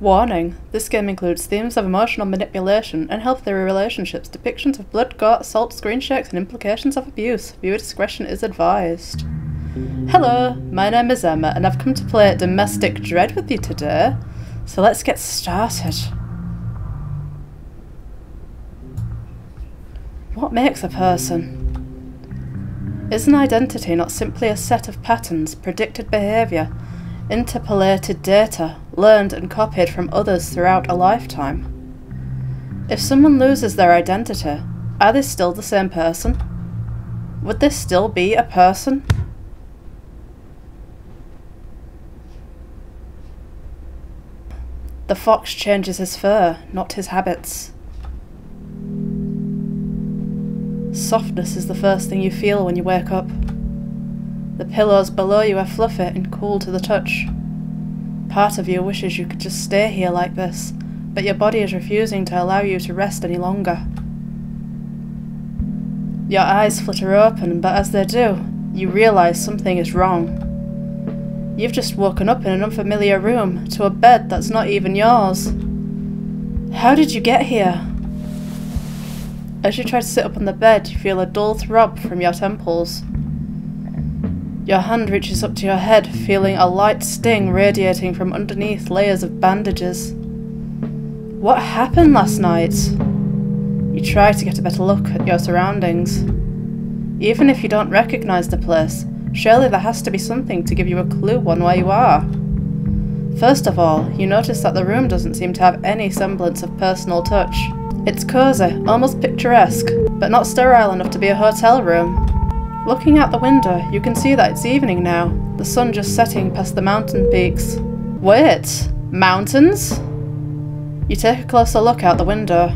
Warning: this game includes themes of emotional manipulation, unhealthy relationships, depictions of blood, gore, assault, screen shakes, and implications of abuse. Viewer discretion is advised. Hello, my name is Emma, and I've come to play Domestic Dread with you today. So let's get started. What makes a person? Is an identity not simply a set of patterns, predicted behaviour, interpolated data, learned and copied from others throughout a lifetime? If someone loses their identity, are they still the same person? Would they still be a person? The fox changes his fur, not his habits. Softness is the first thing you feel when you wake up. The pillows below you are fluffy and cool to the touch. Part of you wishes you could just stay here like this, but your body is refusing to allow you to rest any longer. Your eyes flutter open, but as they do, you realise something is wrong. You've just woken up in an unfamiliar room, to a bed that's not even yours. How did you get here? As you try to sit up on the bed, you feel a dull throb from your temples. Your hand reaches up to your head, feeling a light sting radiating from underneath layers of bandages. What happened last night? You try to get a better look at your surroundings. Even if you don't recognise the place, surely there has to be something to give you a clue on where you are. First of all, you notice that the room doesn't seem to have any semblance of personal touch. It's cosy, almost picturesque, but not sterile enough to be a hotel room. Looking out the window, you can see that it's evening now, the sun just setting past the mountain peaks. Wait, mountains? You take a closer look out the window.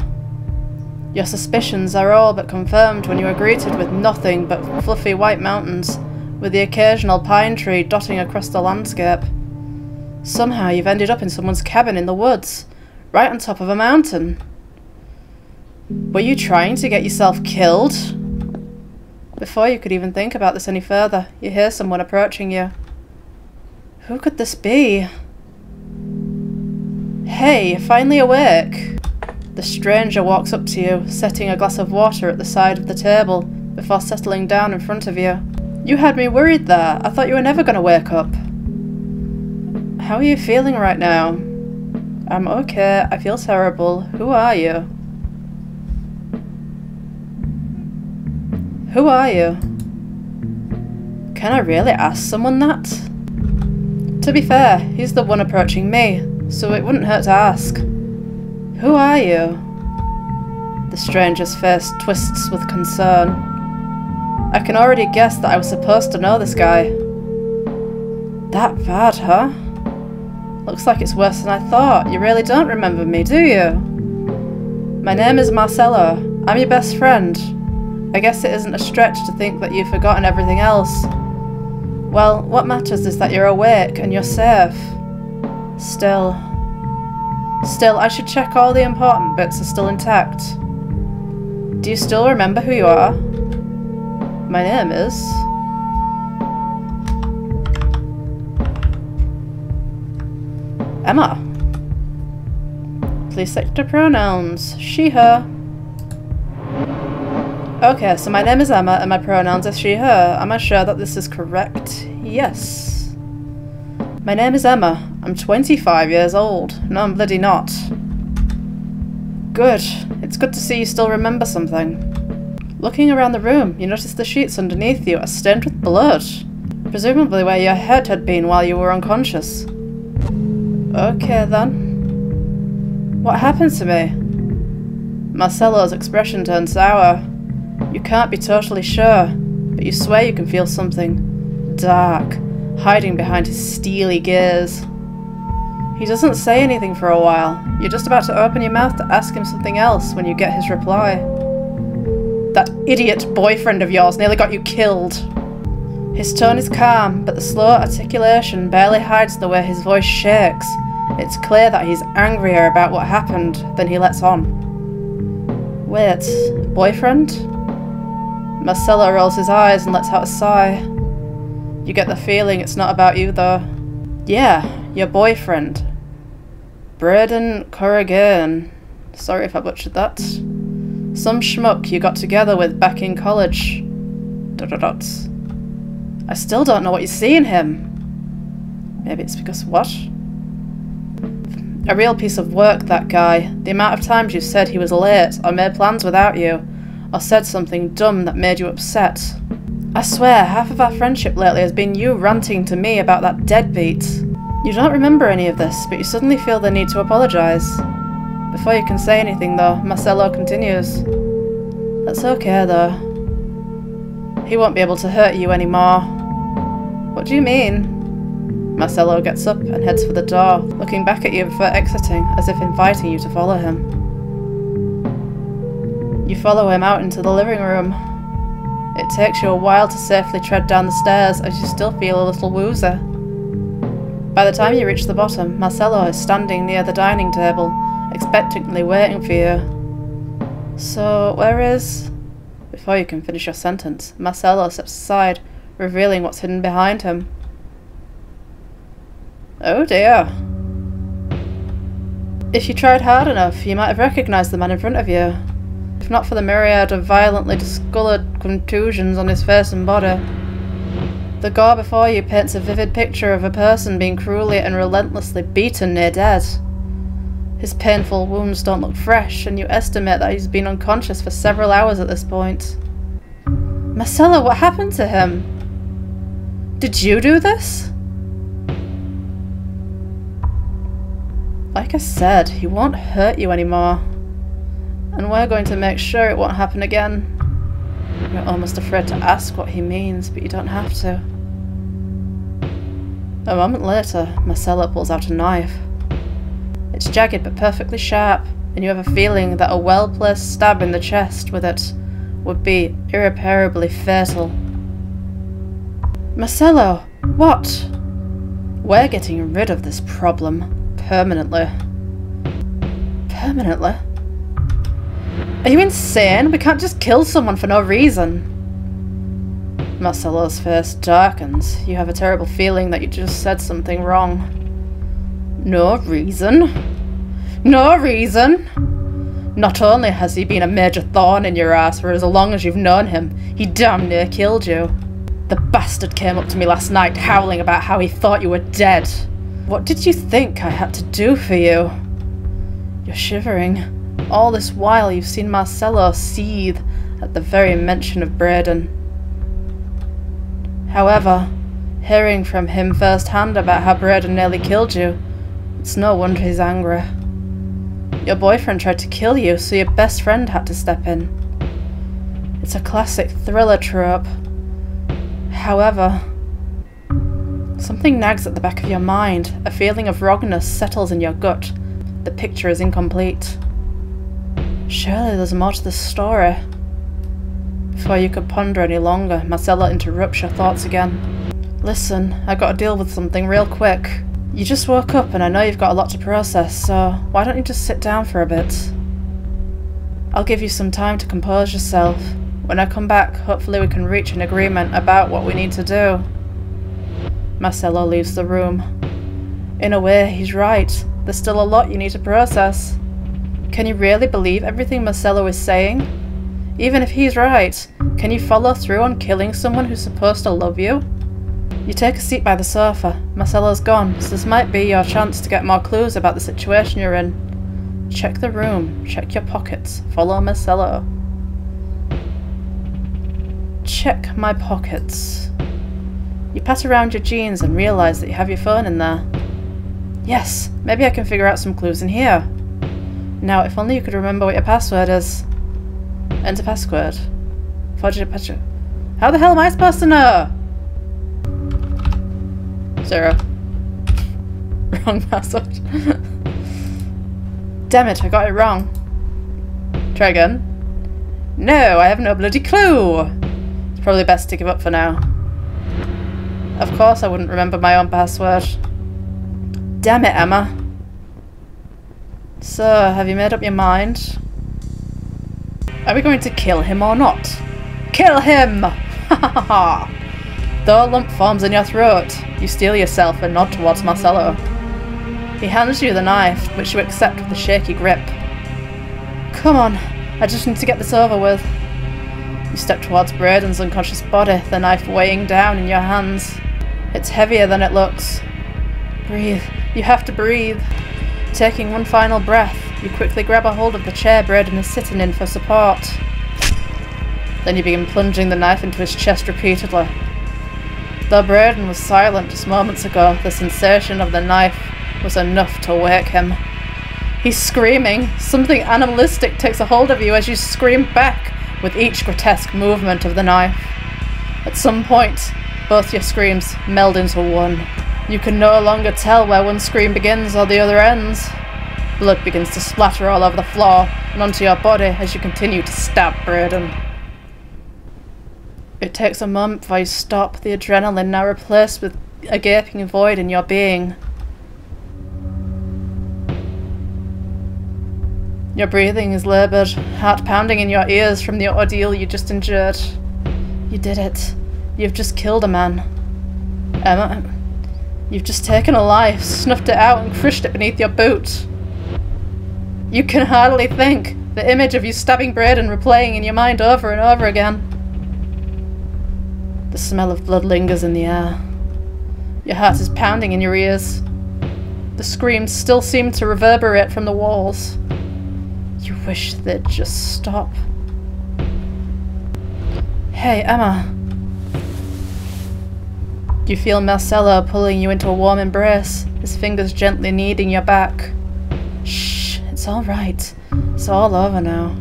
Your suspicions are all but confirmed when you are greeted with nothing but fluffy white mountains, with the occasional pine tree dotting across the landscape. Somehow you've ended up in someone's cabin in the woods, right on top of a mountain. Were you trying to get yourself killed? Before you could even think about this any further, you hear someone approaching you. Who could this be? Hey, you're finally awake. The stranger walks up to you, setting a glass of water at the side of the table, before settling down in front of you. You had me worried there. I thought you were never going to wake up. How are you feeling right now? I'm okay. I feel terrible. Who are you? Who are you? Can I really ask someone that? To be fair, he's the one approaching me, so it wouldn't hurt to ask. Who are you? The stranger's face twists with concern. I can already guess that I was supposed to know this guy. That bad, huh? Looks like it's worse than I thought. You really don't remember me, do you? My name is Marcelo. I'm your best friend. I guess it isn't a stretch to think that you've forgotten everything else. Well, what matters is that you're awake and you're safe. Still, I should check all the important bits are still intact. Do you still remember who you are? My name is... Emma. Please select the pronouns. She, her. Okay, so my name is Emma and my pronouns are she, her. Am I sure that this is correct? Yes. My name is Emma. I'm 25 years old. No, I'm bloody not. Good. It's good to see you still remember something. Looking around the room, you notice the sheets underneath you are stained with blood. Presumably where your head had been while you were unconscious. Okay then. What happened to me? Marcelo's expression turned sour. You can't be totally sure, but you swear you can feel something dark, hiding behind his steely gaze. He doesn't say anything for a while. You're just about to open your mouth to ask him something else when you get his reply. That idiot boyfriend of yours nearly got you killed. His tone is calm, but the slow articulation barely hides the way his voice shakes. It's clear that he's angrier about what happened than he lets on. Wait, boyfriend? Marcelo rolls his eyes and lets out a sigh. You get the feeling it's not about you though. Yeah, your boyfriend. Braden Corrigan. Sorry if I butchered that. Some schmuck you got together with back in college. ... I still don't know what you see in him. Maybe it's because what? A real piece of work, that guy. The amount of times you said he was late, or made plans without you, or said something dumb that made you upset. I swear, half of our friendship lately has been you ranting to me about that deadbeat. You don't remember any of this, but you suddenly feel the need to apologise. Before you can say anything, though, Marcello continues. That's okay, though. He won't be able to hurt you anymore. What do you mean? Marcello gets up and heads for the door, looking back at you before exiting, as if inviting you to follow him. You follow him out into the living room. It takes you a while to safely tread down the stairs as you still feel a little woozy. By the time you reach the bottom, Marcello is standing near the dining table, expectantly waiting for you. So, where is... Before you can finish your sentence, Marcello steps aside, revealing what's hidden behind him. Oh dear. If you tried hard enough, you might have recognised the man in front of you. If not for the myriad of violently discoloured contusions on his face and body. The gore before you paints a vivid picture of a person being cruelly and relentlessly beaten near dead. His painful wounds don't look fresh, and you estimate that he's been unconscious for several hours at this point. Marcello, what happened to him? Did you do this? Like I said, he won't hurt you anymore. And we're going to make sure it won't happen again. You're almost afraid to ask what he means, but you don't have to. A moment later, Marcello pulls out a knife. It's jagged but perfectly sharp, and you have a feeling that a well-placed stab in the chest with it would be irreparably fatal. Marcello, what? We're getting rid of this problem. Permanently. Permanently? Are you insane? We can't just kill someone for no reason. Marcello's face darkens. You have a terrible feeling that you just said something wrong. No reason? No reason? Not only has he been a major thorn in your ass for as long as you've known him, he damn near killed you. The bastard came up to me last night howling about how he thought you were dead. What did you think I had to do for you? You're shivering. All this while you've seen Marcello seethe at the very mention of Braden. However, hearing from him firsthand about how Braden nearly killed you, it's no wonder he's angry. Your boyfriend tried to kill you, so your best friend had to step in. It's a classic thriller trope. However, something nags at the back of your mind. A feeling of wrongness settles in your gut. The picture is incomplete. Surely there's more to this story. Before you could ponder any longer, Marcello interrupts your thoughts again. Listen, I gotta deal with something real quick. You just woke up and I know you've got a lot to process, so why don't you just sit down for a bit? I'll give you some time to compose yourself. When I come back, hopefully we can reach an agreement about what we need to do. Marcello leaves the room. In a way, he's right. There's still a lot you need to process. Can you really believe everything Marcello is saying? Even if he's right, can you follow through on killing someone who's supposed to love you? You take a seat by the sofa. Marcello's gone, so this might be your chance to get more clues about the situation you're in. Check the room, check your pockets, follow Marcello. Check my pockets. You pat around your jeans and realise that you have your phone in there. Yes, maybe I can figure out some clues in here. Now, if only you could remember what your password is. Enter password. Forge password. How the hell am I supposed to know? 0. Wrong password. Damn it, I got it wrong. Try again. No, I have no bloody clue. It's probably best to give up for now. Of course I wouldn't remember my own password. Damn it, Emma. So, have you made up your mind? Are we going to kill him or not? Kill him! Ha ha ha! Though a lump forms in your throat, you steel yourself and nod towards Marcello. He hands you the knife, which you accept with a shaky grip. Come on, I just need to get this over with. You step towards Braden's unconscious body, the knife weighing down in your hands. It's heavier than it looks. Breathe. You have to breathe. Taking one final breath, you quickly grab a hold of the chair Braden is sitting in for support. Then you begin plunging the knife into his chest repeatedly. Though Braden was silent just moments ago, the sensation of the knife was enough to wake him. He's screaming. Something animalistic takes a hold of you as you scream back with each grotesque movement of the knife. At some point, both your screams meld into one. You can no longer tell where one scream begins or the other ends. Blood begins to splatter all over the floor and onto your body as you continue to stab Braden. It takes a moment before you stop, the adrenaline now replaced with a gaping void in your being. Your breathing is laboured, heart pounding in your ears from the ordeal you just endured. You did it. You've just killed a man. Emma, you've just taken a life, snuffed it out and crushed it beneath your boot. You can hardly think, the image of you stabbing Braden replaying in your mind over and over again. The smell of blood lingers in the air. Your heart is pounding in your ears. The screams still seem to reverberate from the walls. You wish they'd just stop. Hey, Emma. You feel Marcello pulling you into a warm embrace, his fingers gently kneading your back. Shh, it's all right. It's all over now.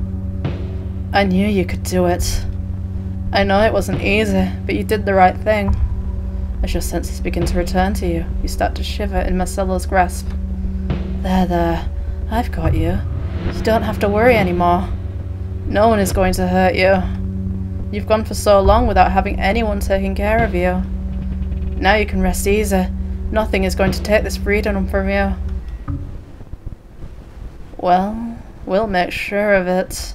I knew you could do it. I know it wasn't easy, but you did the right thing. As your senses begin to return to you, you start to shiver in Marcello's grasp. There, I've got you. You don't have to worry anymore. No one is going to hurt you. You've gone for so long without having anyone taking care of you. Now you can rest easy. Nothing is going to take this freedom from you. Well, we'll make sure of it.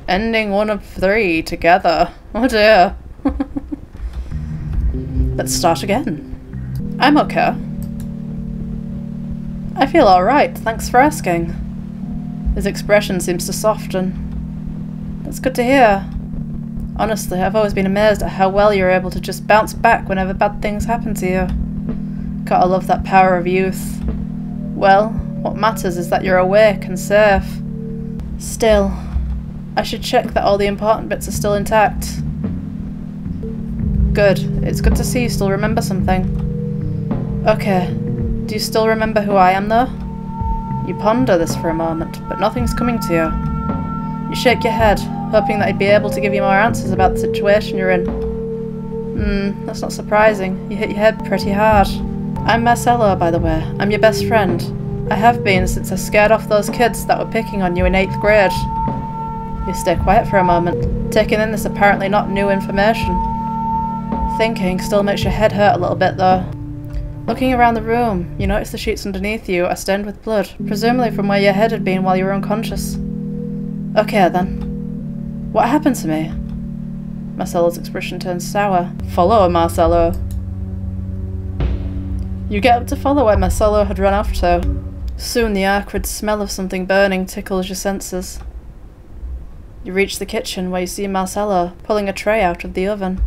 Ending one of 3 together. Oh dear. Let's start again. I'm okay. I feel alright, thanks for asking. His expression seems to soften. That's good to hear. Honestly, I've always been amazed at how well you're able to just bounce back whenever bad things happen to you. Gotta love that power of youth. Well, what matters is that you're awake and safe. Still, I should check that all the important bits are still intact. Good. It's good to see you still remember something. Okay. Do you still remember who I am, though? You ponder this for a moment, but nothing's coming to you. You shake your head, hoping that I'd be able to give you more answers about the situation you're in. That's not surprising. You hit your head pretty hard. I'm Marcello, by the way. I'm your best friend. I have been since I scared off those kids that were picking on you in 8th grade. You stay quiet for a moment, taking in this apparently not new information. Thinking still makes your head hurt a little bit, though. Looking around the room, you notice the sheets underneath you are stained with blood, presumably from where your head had been while you were unconscious. Okay then. What happened to me? Marcello's expression turns sour. Follow Marcello. You get up to follow where Marcello had run off to. Soon the acrid smell of something burning tickles your senses. You reach the kitchen where you see Marcello pulling a tray out of the oven.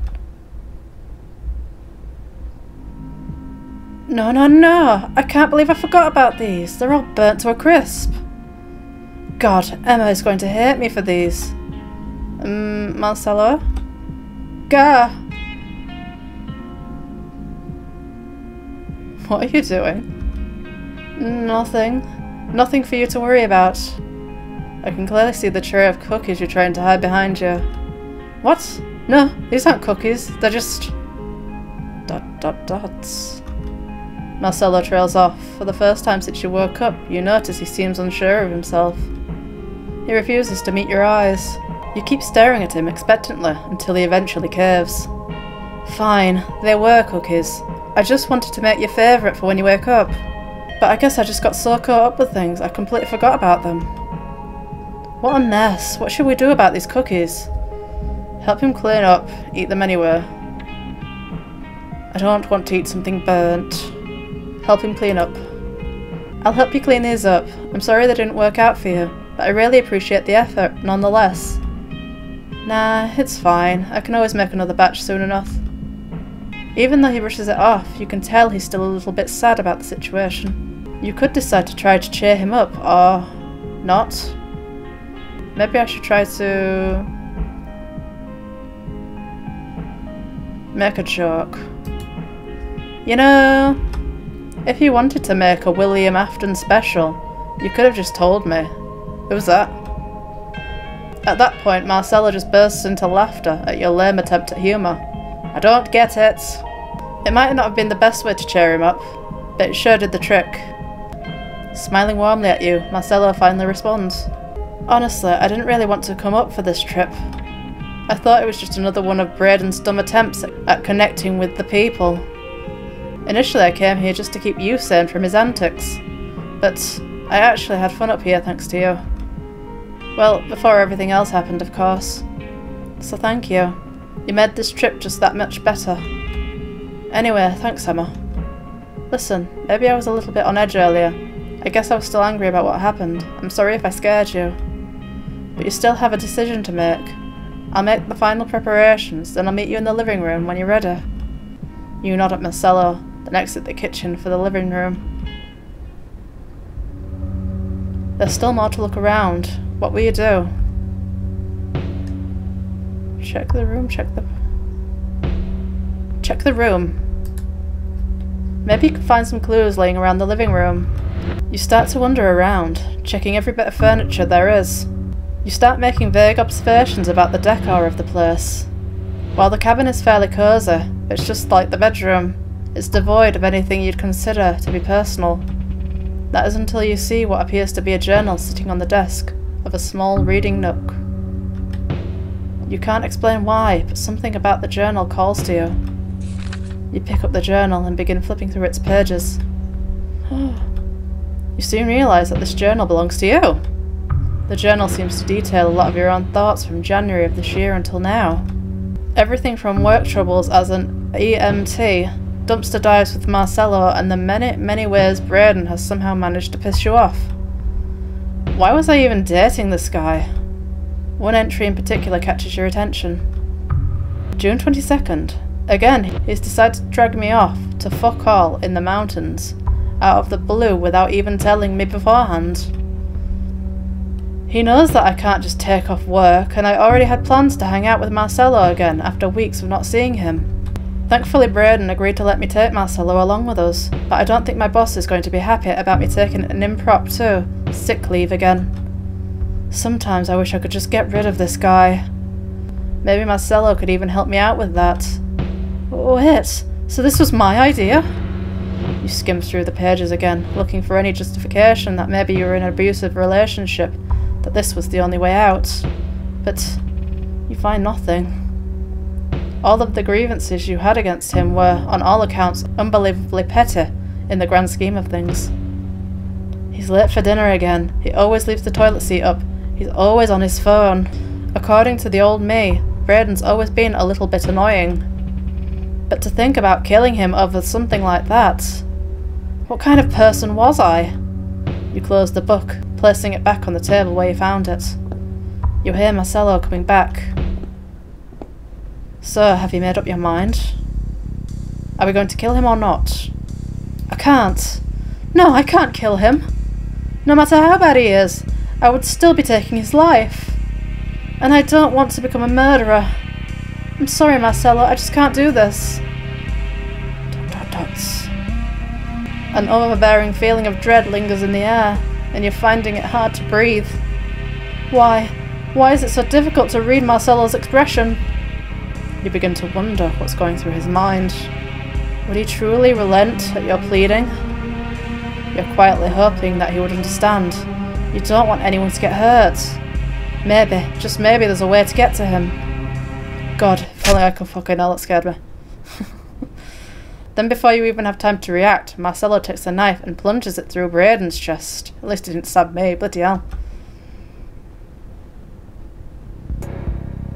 No, I can't believe I forgot about these. They're all burnt to a crisp. God, Emma is going to hate me for these. Marcello? Gah! What are you doing? Nothing. Nothing for you to worry about. I can clearly see the tray of cookies you're trying to hide behind you. What? No, these aren't cookies. They're just... ... Marcello trails off. For the first time since you woke up, you notice he seems unsure of himself. He refuses to meet your eyes. You keep staring at him expectantly until he eventually caves. Fine, they were cookies. I just wanted to make your favourite for when you wake up. But I guess I just got so caught up with things I completely forgot about them. What a mess. What should we do about these cookies? Help him clean up. Eat them anyway. I don't want to eat something burnt. help him clean up. I'll help you clean these up. I'm sorry they didn't work out for you, but I really appreciate the effort, nonetheless. Nah, it's fine. I can always make another batch soon enough. Even though he brushes it off, you can tell he's still a little bit sad about the situation. You could decide to try to cheer him up, or not. Maybe I should try to make a joke. You know, if you wanted to make a William Afton special, you could have just told me. Who's that? At that point, Marcella just bursts into laughter at your lame attempt at humour. I don't get it. It might not have been the best way to cheer him up, but it sure did the trick. Smiling warmly at you, Marcella finally responds. Honestly, I didn't really want to come up for this trip. I thought it was just another one of Braden's dumb attempts at connecting with the people. Initially I came here just to keep you sane from his antics, but I actually had fun up here thanks to you. Well, before everything else happened, of course. So thank you. You made this trip just that much better. Anyway, thanks, Emma. Listen, maybe I was a little bit on edge earlier. I guess I was still angry about what happened. I'm sorry if I scared you. But you still have a decision to make. I'll make the final preparations, then I'll meet you in the living room when you're ready. You nod at Marcelo, then exit the kitchen for the living room. There's still more to look around. What will you do? Check the room, check the room. Maybe you can find some clues laying around the living room. You start to wander around, checking every bit of furniture there is. You start making vague observations about the decor of the place. While the cabin is fairly cosy, it's just like the bedroom. It's devoid of anything you'd consider to be personal. That is until you see what appears to be a journal sitting on the desk of a small reading nook. You can't explain why, but something about the journal calls to you. You pick up the journal and begin flipping through its pages. You soon realise that this journal belongs to you. The journal seems to detail a lot of your own thoughts from January of this year until now. Everything from work troubles as an EMT, dumpster dives with Marcelo, and the many, many ways Braden has somehow managed to piss you off. Why was I even dating this guy? One entry in particular catches your attention. June 22nd. Again, he's decided to drag me off to fuck all in the mountains, out of the blue without even telling me beforehand. He knows that I can't just take off work, and I already had plans to hang out with Marcelo again after weeks of not seeing him. Thankfully Braden agreed to let me take Marcelo along with us, but I don't think my boss is going to be happy about me taking an impromptu sick leave again. Sometimes I wish I could just get rid of this guy. Maybe Marcelo could even help me out with that. Wait, so this was my idea? You skim through the pages again, looking for any justification that maybe you were in an abusive relationship, that this was the only way out. But you find nothing. All of the grievances you had against him were, on all accounts, unbelievably petty in the grand scheme of things. He's late for dinner again. He always leaves the toilet seat up. He's always on his phone. According to the old me, Braden's always been a little bit annoying. But to think about killing him over something like that... What kind of person was I? You close the book, placing it back on the table where you found it. You hear Marcelo coming back. So, have you made up your mind? Are we going to kill him or not? I can't. No, I can't kill him. No matter how bad he is, I would still be taking his life. And I don't want to become a murderer. I'm sorry, Marcelo, I just can't do this. ... An overbearing feeling of dread lingers in the air, and you're finding it hard to breathe. Why? Why is it so difficult to read Marcelo's expression? You begin to wonder what's going through his mind. Would he truly relent at your pleading? You're quietly hoping that he would understand. You don't want anyone to get hurt. Maybe, just maybe, there's a way to get to him. God, if only I could fucking hell, that scared me. Then before you even have time to react, Marcelo takes a knife and plunges it through Braden's chest. At least he didn't stab me, bloody hell.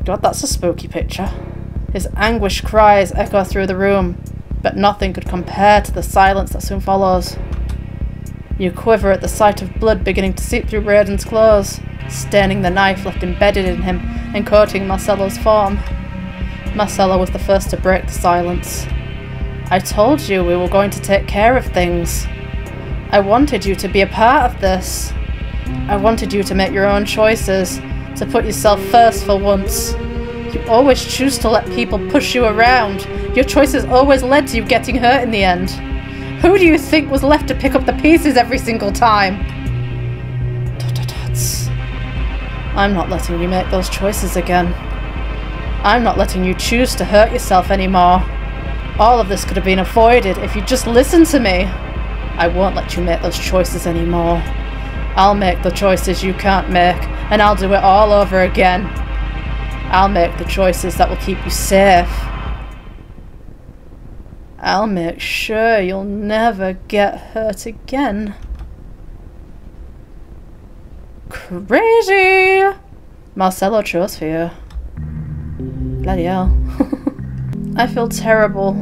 God, that's a spooky picture. His anguished cries echo through the room. but nothing could compare to the silence that soon follows. You quiver at the sight of blood beginning to seep through Braden's clothes, staining the knife left embedded in him and coating Marcello's form. Marcello was the first to break the silence. I told you we were going to take care of things. I wanted you to be a part of this. I wanted you to make your own choices, to put yourself first for once. You always choose to let people push you around. Your choices always led to you getting hurt in the end. Who do you think was left to pick up the pieces every single time? I'm not letting you make those choices again. I'm not letting you choose to hurt yourself anymore. All of this could have been avoided if you'd just listened to me. I won't let you make those choices anymore. I'll make the choices you can't make, and I'll do it all over again. I'll make the choices that will keep you safe. I'll make sure you'll never get hurt again. Crazy! Marcello chose for you. Bloody hell. I feel terrible.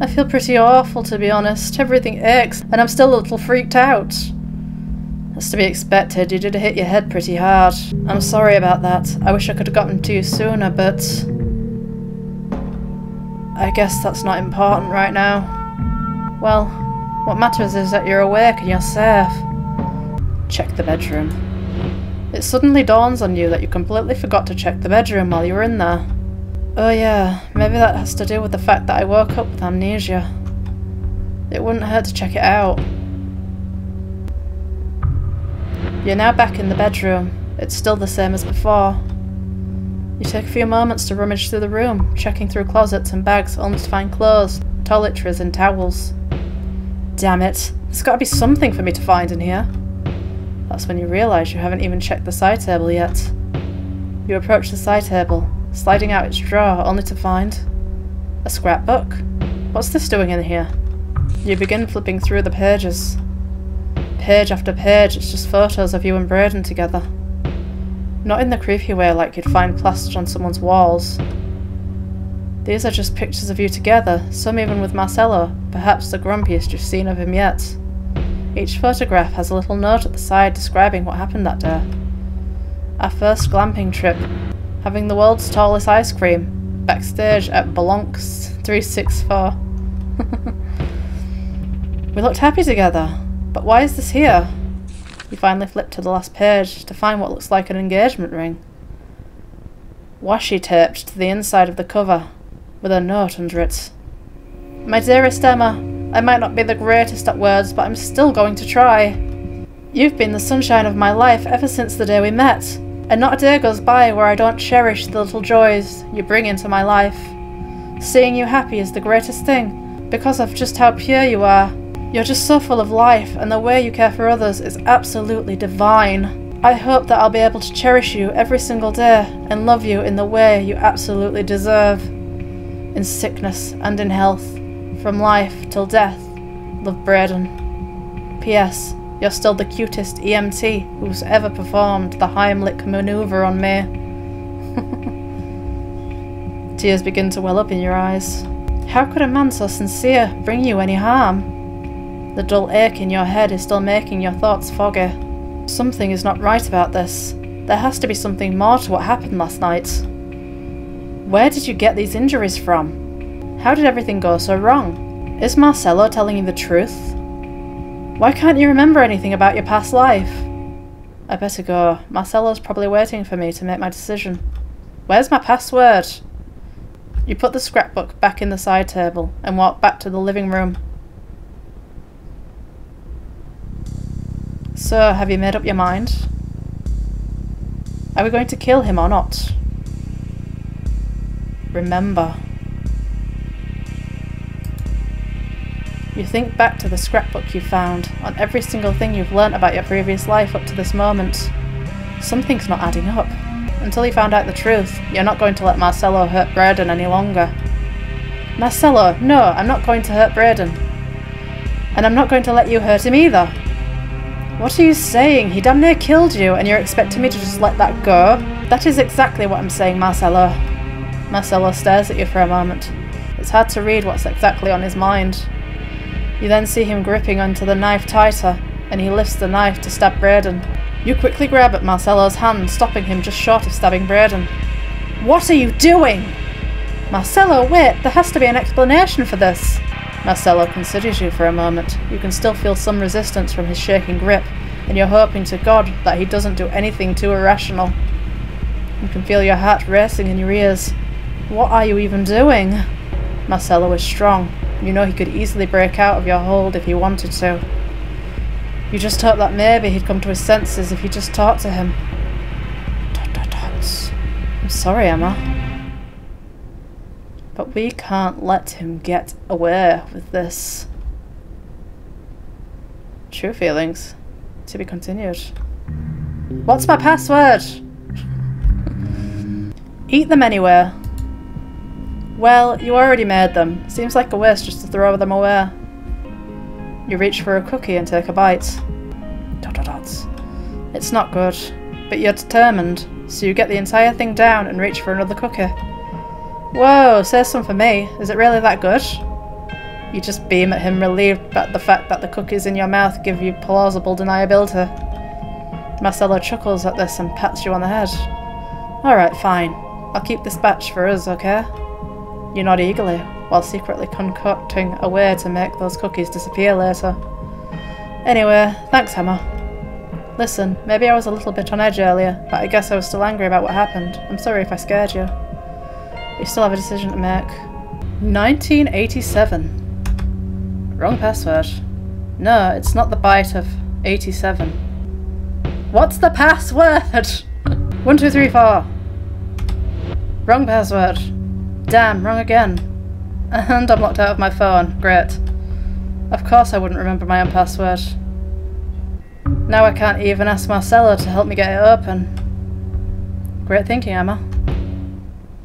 I feel pretty awful, to be honest. Everything aches, and I'm still a little freaked out. That's to be expected. You did hit your head pretty hard. I'm sorry about that. I wish I could have gotten to you sooner, but I guess that's not important right now. Well, what matters is that you're awake and you're safe. Check the bedroom. It suddenly dawns on you that you completely forgot to check the bedroom while you were in there. Oh yeah, maybe that has to do with the fact that I woke up with amnesia. It wouldn't hurt to check it out. You're now back in the bedroom. It's still the same as before. You take a few moments to rummage through the room, checking through closets and bags only to find clothes, toiletries and towels. Damn it, there's got to be something for me to find in here. That's when you realise you haven't even checked the side table yet. You approach the side table, sliding out its drawer only to find a scrapbook. What's this doing in here? You begin flipping through the pages. Page after page, it's just photos of you and Braden together. Not in the creepy way like you'd find plastered on someone's walls. These are just pictures of you together, some even with Marcello, perhaps the grumpiest you've seen of him yet. Each photograph has a little note at the side describing what happened that day. Our first glamping trip, having the world's tallest ice cream, backstage at Blancs 364. We looked happy together, but why is this here? You finally flip to the last page to find what looks like an engagement ring. Washi taped to the inside of the cover, with a note under it. My dearest Emma, I might not be the greatest at words, but I'm still going to try. You've been the sunshine of my life ever since the day we met, and not a day goes by where I don't cherish the little joys you bring into my life. Seeing you happy is the greatest thing, because of just how pure you are. You're just so full of life, and the way you care for others is absolutely divine. I hope that I'll be able to cherish you every single day and love you in the way you absolutely deserve. In sickness and in health, from life till death, love Braden. P.S. You're still the cutest EMT who's ever performed the Heimlich maneuver on me. Tears begin to well up in your eyes. How could a man so sincere bring you any harm? The dull ache in your head is still making your thoughts foggy. Something is not right about this. There has to be something more to what happened last night. Where did you get these injuries from? How did everything go so wrong? Is Marcello telling you the truth? Why can't you remember anything about your past life? I better go. Marcello's probably waiting for me to make my decision. Where's my password? You put the scrapbook back in the side table and walk back to the living room. So, have you made up your mind? Are we going to kill him or not? Remember. You think back to the scrapbook you found, on every single thing you've learnt about your previous life up to this moment. Something's not adding up. Until you found out the truth, you're not going to let Marcello hurt Braden any longer. Marcello, no, I'm not going to hurt Braden. And I'm not going to let you hurt him either. What are you saying? He damn near killed you, and you're expecting me to just let that go? That is exactly what I'm saying, Marcello. Marcello stares at you for a moment. It's hard to read what's exactly on his mind. You then see him gripping onto the knife tighter, and he lifts the knife to stab Braden. You quickly grab at Marcello's hand, stopping him just short of stabbing Braden. What are you doing? Marcello, wait, there has to be an explanation for this. Marcello considers you for a moment. You can still feel some resistance from his shaking grip, and you're hoping to God that he doesn't do anything too irrational. You can feel your heart racing in your ears. What are you even doing? Marcello is strong. You know he could easily break out of your hold if he wanted to. You just hope that maybe he'd come to his senses if you just talked to him. I'm sorry, Emma. But we can't let him get away with this. True feelings. To be continued. What's my password? Eat them anywhere. Well, you already made them. Seems like a waste just to throw them away. You reach for a cookie and take a bite. It's not good, but you're determined, so you get the entire thing down and reach for another cookie. Whoa, say some for me. Is it really that good? You just beam at him, relieved at the fact that the cookies in your mouth give you plausible deniability. Marcello chuckles at this and pats you on the head. Alright, fine. I'll keep this batch for us, okay? You nod eagerly, while secretly concocting a way to make those cookies disappear later. Anyway, thanks, Emma. Listen, maybe I was a little bit on edge earlier, but I guess I was still angry about what happened. I'm sorry if I scared you. You still have a decision to make. 1987. Wrong password. No, it's not the bite of 87. What's the password? 1, 2, 3, 4. Wrong password. Damn, wrong again. And I'm locked out of my phone. Great. Of course I wouldn't remember my own password. Now I can't even ask Marcello to help me get it open. Great thinking, Emma.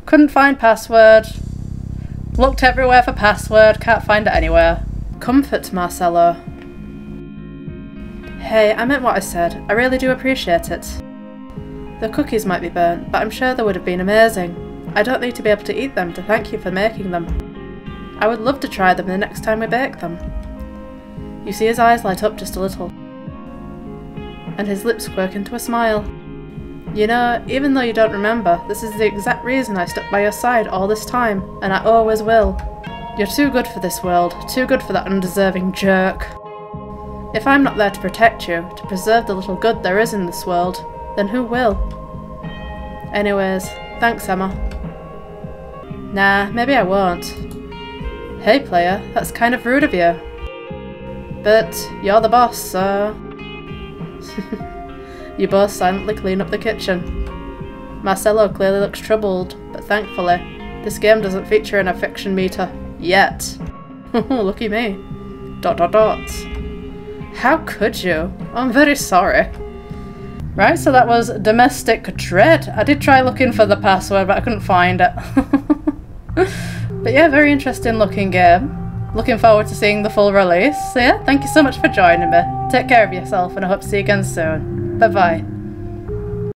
Couldn't find password. Looked everywhere for password, can't find it anywhere. Comfort, Marcello. Hey, I meant what I said. I really do appreciate it. The cookies might be burnt, but I'm sure they would have been amazing. I don't need to be able to eat them to thank you for making them. I would love to try them the next time we bake them. You see his eyes light up just a little, and his lips quirk into a smile. You know, even though you don't remember, this is the exact reason I stuck by your side all this time, and I always will. You're too good for this world, too good for that undeserving jerk. If I'm not there to protect you, to preserve the little good there is in this world, then who will? Anyways, thanks, Emma. Nah, maybe I won't. Hey player, that's kind of rude of you. But you're the boss, so... You both silently clean up the kitchen. Marcello clearly looks troubled, but thankfully, this game doesn't feature an affection meter. Yet. Lucky me. ... How could you? I'm very sorry. Right, so that was Domestic Dread. I did try looking for the password, but I couldn't find it. But yeah, very interesting looking game. Looking forward to seeing the full release. So yeah, thank you so much for joining me. Take care of yourself, and I hope to see you again soon. Bye bye.